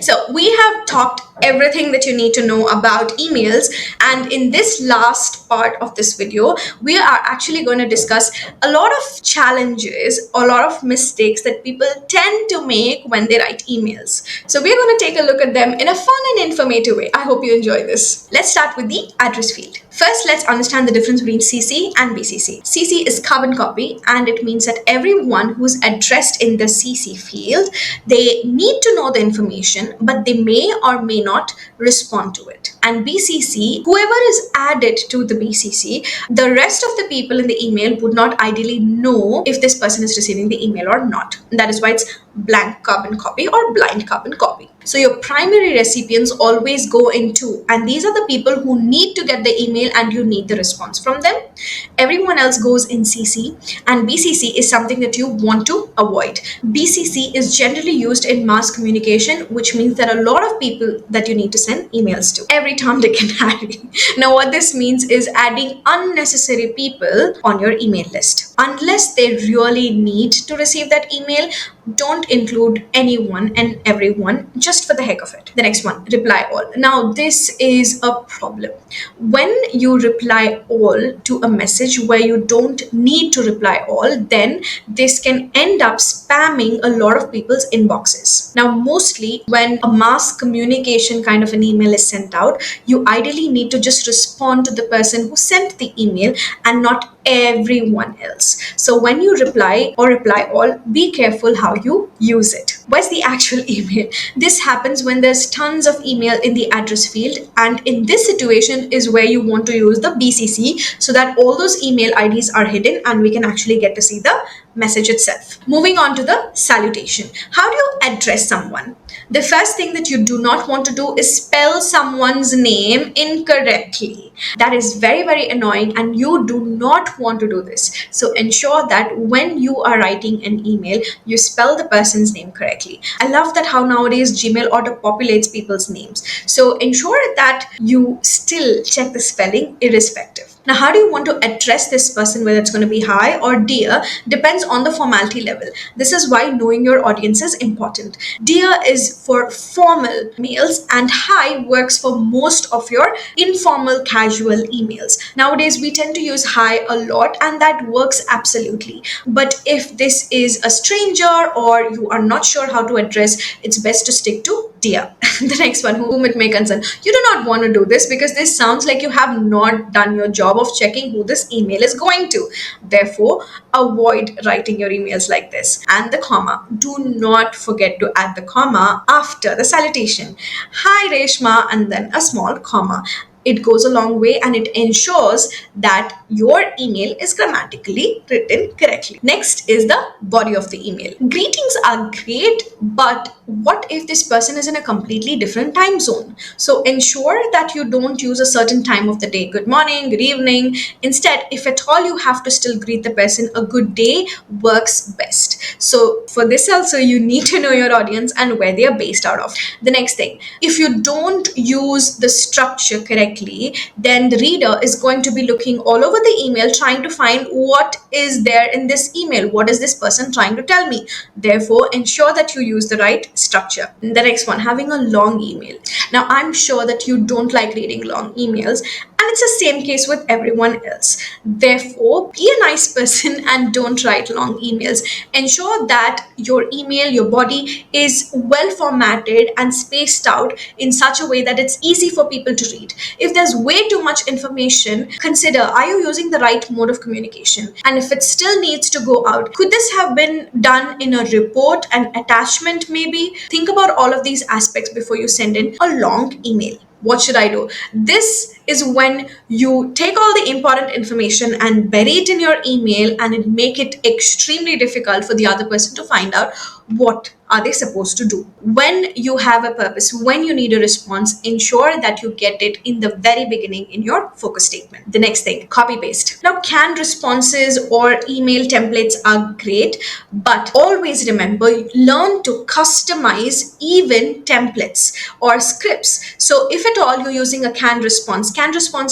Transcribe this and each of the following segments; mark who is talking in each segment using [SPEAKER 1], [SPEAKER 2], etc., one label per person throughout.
[SPEAKER 1] So we have talked everything that you need to know about emails, and in this last part of this video we are actually going to discuss a lot of challenges, a lot of mistakes that people tend to make when they write emails. So we're going to take a look at them in a fun and informative way. I hope you enjoy this. Let's start with the address field. First, let's understand the difference between CC and BCC. CC is carbon copy, and it means that everyone who's addressed in the CC field, they need to know the information, but they may or may not respond to it. And BCC, whoever is added to the BCC, the rest of the people in the email would not ideally know if this person is receiving the email or not. And that is why it's blank carbon copy or blind carbon copy. So your primary recipients always go into, and these are the people who need to get the email and you need the response from them. Everyone else goes in CC, and BCC is something that you want to avoid. BCC is generally used in mass communication, which means there are a lot of people that you need to send emails to. Every Tom, Dick and Harry. Now what this means is adding unnecessary people on your email list. Unless they really need to receive that email, don't include anyone and everyone just for the heck of it. The next one, reply all. Now this is a problem. When you reply all to a message where you don't need to reply all, then this can end up spamming a lot of people's inboxes. Now mostly when a mass communication kind of an email is sent out, you ideally need to just respond to the person who sent the email and not everyone else. So when you reply or reply all, be careful how you use it. Where's the actual email? This happens when there's tons of email in the address field, and in this situation is where you want to use the BCC so that all those email IDs are hidden and we can actually get to see the message itself. Moving on to the salutation. How do you address someone? The first thing that you do not want to do is spell someone's name incorrectly. That is very, very annoying, and you do not want to do this. So ensure that when you are writing an email, you spell the person's name correctly. I love that how nowadays Gmail auto populates people's names. So ensure that you still check the spelling irrespective. Now, how do you want to address this person, whether it's going to be hi or dear, depends on the formality level. This is why knowing your audience is important. Dear is for formal mails and hi works for most of your informal casual emails. Nowadays, we tend to use hi a lot, and that works absolutely. But if this is a stranger or you are not sure how to address, it's best to stick to dear. The next one, whom it may concern. You do not want to do this because this sounds like you have not done your job of checking who this email is going to. Therefore, avoid writing your emails like this. And the comma. Do not forget to add the comma after the salutation. Hi Reshma, and then a small comma. It goes a long way and it ensures that your email is grammatically written correctly. Next is the body of the email. Greetings are great, but what if this person is in a completely different time zone? So ensure that you don't use a certain time of the day. Good morning, good evening. Instead, if at all you have to still greet the person, a good day works best. So for this also, you need to know your audience and where they are based out of. The next thing, if you don't use the structure correctly, then the reader is going to be looking all over the email trying to find what is there in this email. What is this person trying to tell me? Therefore, ensure that you use the right structure. The next one, having a long email. Now, I'm sure that you don't like reading long emails, and it's the same case with everyone else. Therefore, be a nice person and don't write long emails. Ensure that your email, your body is well formatted and spaced out in such a way that it's easy for people to read. If there's way too much information, consider, are you using the right mode of communication? And if it still needs to go out, could this have been done in a report, an attachment maybe? Think about all of these aspects before you send in a long email. What should I do? This is when you take all the important information and bury it in your email and make it extremely difficult for the other person to find out what are they supposed to do. When you have a purpose, when you need a response, ensure that you get it in the very beginning in your focus statement. The next thing, copy paste. Now, canned responses or email templates are great, but always remember, learn to customize even templates or scripts. So if at all you're using a canned response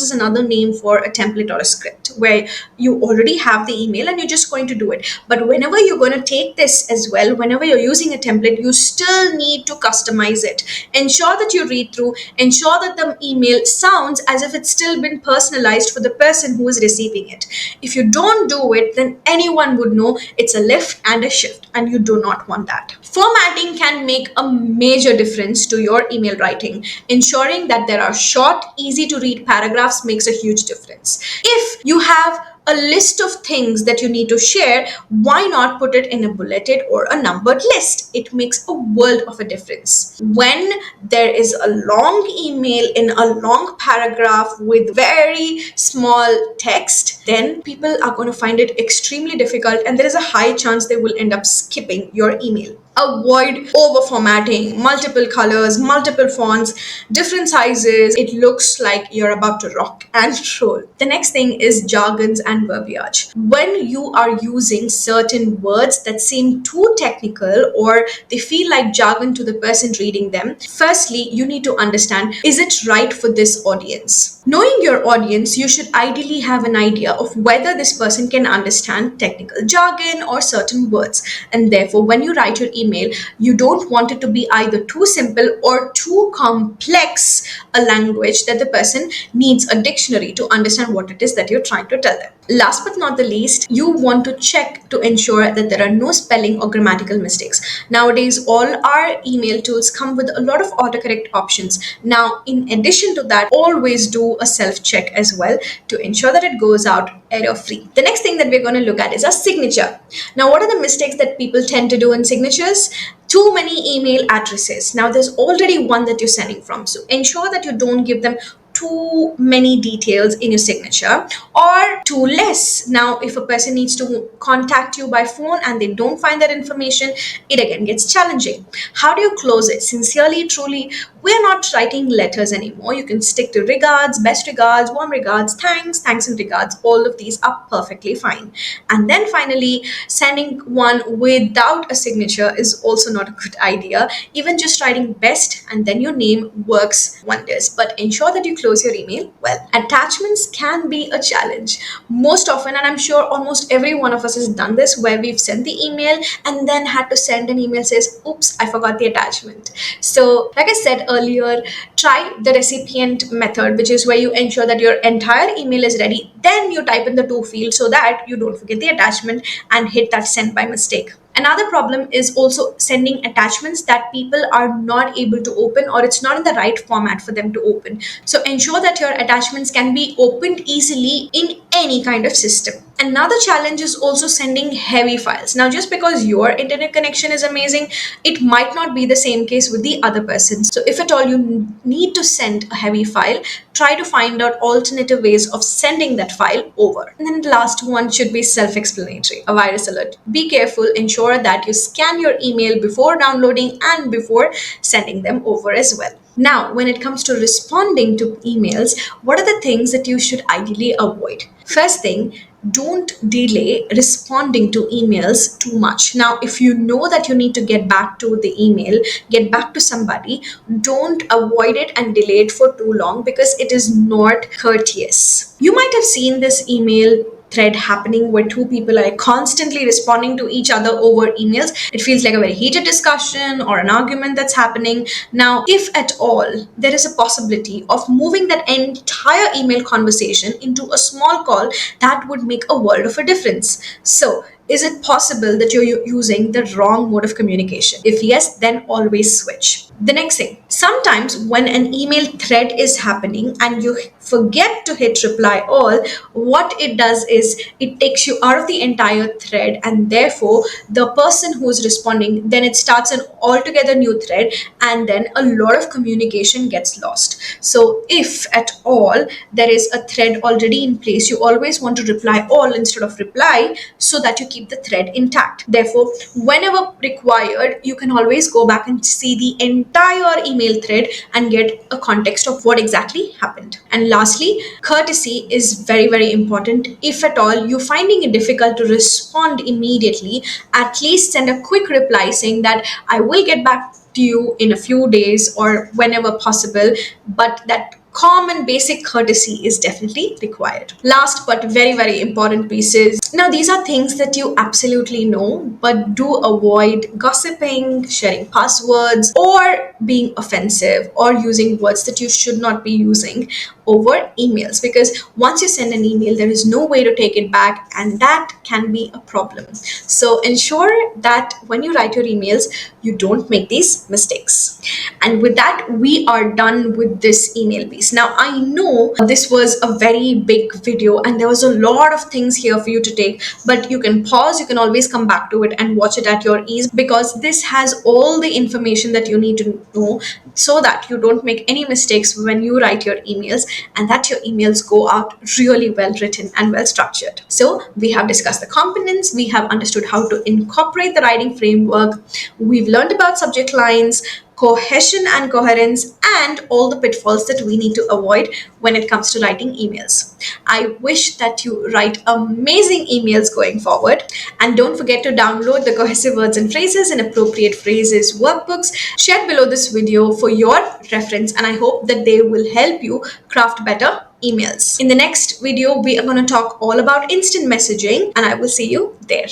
[SPEAKER 1] is another name for a template or a script where you already have the email and you're just going to do it. But whenever you're going to take this as well, whenever you're using a template, you still need to customize it. Ensure that you read through, ensure that the email sounds as if it's still been personalized for the person who is receiving it. If you don't do it, then anyone would know it's a lift and a shift, and you do not want that. Formatting can make a major difference to your email writing. Ensuring that there are short, easy to read paragraphs makes a huge difference. If you have a list of things that you need to share, why not put it in a bulleted or a numbered list? It makes a world of a difference. When there is a long email in a long paragraph with very small text, then people are going to find it extremely difficult, and there is a high chance they will end up skipping your email. Avoid over formatting, multiple colors, multiple fonts, different sizes. It looks like you're about to rock and roll. The next thing is jargons and verbiage. When you are using certain words that seem too technical or they feel like jargon to the person reading them, firstly, you need to understand, is it right for this audience? Knowing your audience, you should ideally have an idea of whether this person can understand technical jargon or certain words. And therefore, when you write your email, you don't want it to be either too simple or too complex a language that the person needs a dictionary to understand what it is that you're trying to tell them. Last but not the least, you want to check to ensure that there are no spelling or grammatical mistakes. Nowadays, all our email tools come with a lot of autocorrect options. Now, in addition to that, always do a self-check as well to ensure that it goes out error-free. The next thing that we're going to look at is a signature. Now, what are the mistakes that people tend to do in signatures? Too many email addresses. Now, there's already one that you're sending from, so ensure that you don't give them too many details in your signature, or too less. Now, if a person needs to contact you by phone and they don't find that information, it again gets challenging. How do you close it? Sincerely, truly, we're not writing letters anymore. You can stick to regards, best regards, warm regards, thanks and regards. All of these are perfectly fine. And then finally, sending one without a signature is also not a good idea. Even just writing best and then your name works wonders, but ensure that you close your email well. Attachments can be a challenge most often, and I'm sure almost every one of us has done this, where we've sent the email and then had to send an email says, oops, I forgot the attachment. So like I said earlier, try the recipient method, which is where you ensure that your entire email is ready, then you type in the to field so that you don't forget the attachment and hit that send by mistake. Another problem is also sending attachments that people are not able to open, or it's not in the right format for them to open. So ensure that your attachments can be opened easily in any kind of system. Another challenge is also sending heavy files. Now, just because your internet connection is amazing, it might not be the same case with the other person. So if at all you need to send a heavy file, try to find out alternative ways of sending that file over. And then the last one should be self-explanatory, a virus alert. Be careful, ensure that you scan your email before downloading and before sending them over as well. Now, when it comes to responding to emails, what are the things that you should ideally avoid? First thing, don't delay responding to emails too much. Now, if you know that you need to get back to the email, get back to somebody, don't avoid it and delay it for too long, because it is not courteous. You might have seen this email thread happening where two people are constantly responding to each other over emails. It feels like a very heated discussion or an argument that's happening. Now, if at all there is a possibility of moving that entire email conversation into a small call, that would make a world of a difference. So, is it possible that you're using the wrong mode of communication? If yes, then always switch. The next thing, sometimes when an email thread is happening and you forget to hit reply all, what it does is it takes you out of the entire thread, and therefore the person who's responding, then it starts an altogether new thread, and then a lot of communication gets lost. So if at all there is a thread already in place, you always want to reply all instead of reply, so that you keep the thread intact. Therefore, whenever required, you can always go back and see the entire email thread and get a context of what exactly happened. And lastly, courtesy is very, very important. If at all you're finding it difficult to respond immediately, at least send a quick reply saying that I will get back to you in a few days or whenever possible, but that common basic courtesy is definitely required. Last but very, very important pieces. Now, these are things that you absolutely know, but do avoid gossiping, sharing passwords, or being offensive or using words that you should not be using over emails, because once you send an email, there is no way to take it back, and that can be a problem. So ensure that when you write your emails, you don't make these mistakes. And with that, we are done with this email piece. Now, I know this was a very big video and there was a lot of things here for you to take, but you can pause, you can always come back to it and watch it at your ease, because this has all the information that you need to know so that you don't make any mistakes when you write your emails, and that your emails go out really well written and well structured. So we have discussed the components, we have understood how to incorporate the writing framework, we've learned about subject lines, cohesion and coherence, and all the pitfalls that we need to avoid when it comes to writing emails. I wish that you write amazing emails going forward. And don't forget to download the cohesive words and phrases and appropriate phrases workbooks shared below this video for your reference. And I hope that they will help you craft better emails. In the next video, we are going to talk all about instant messaging, and I will see you there.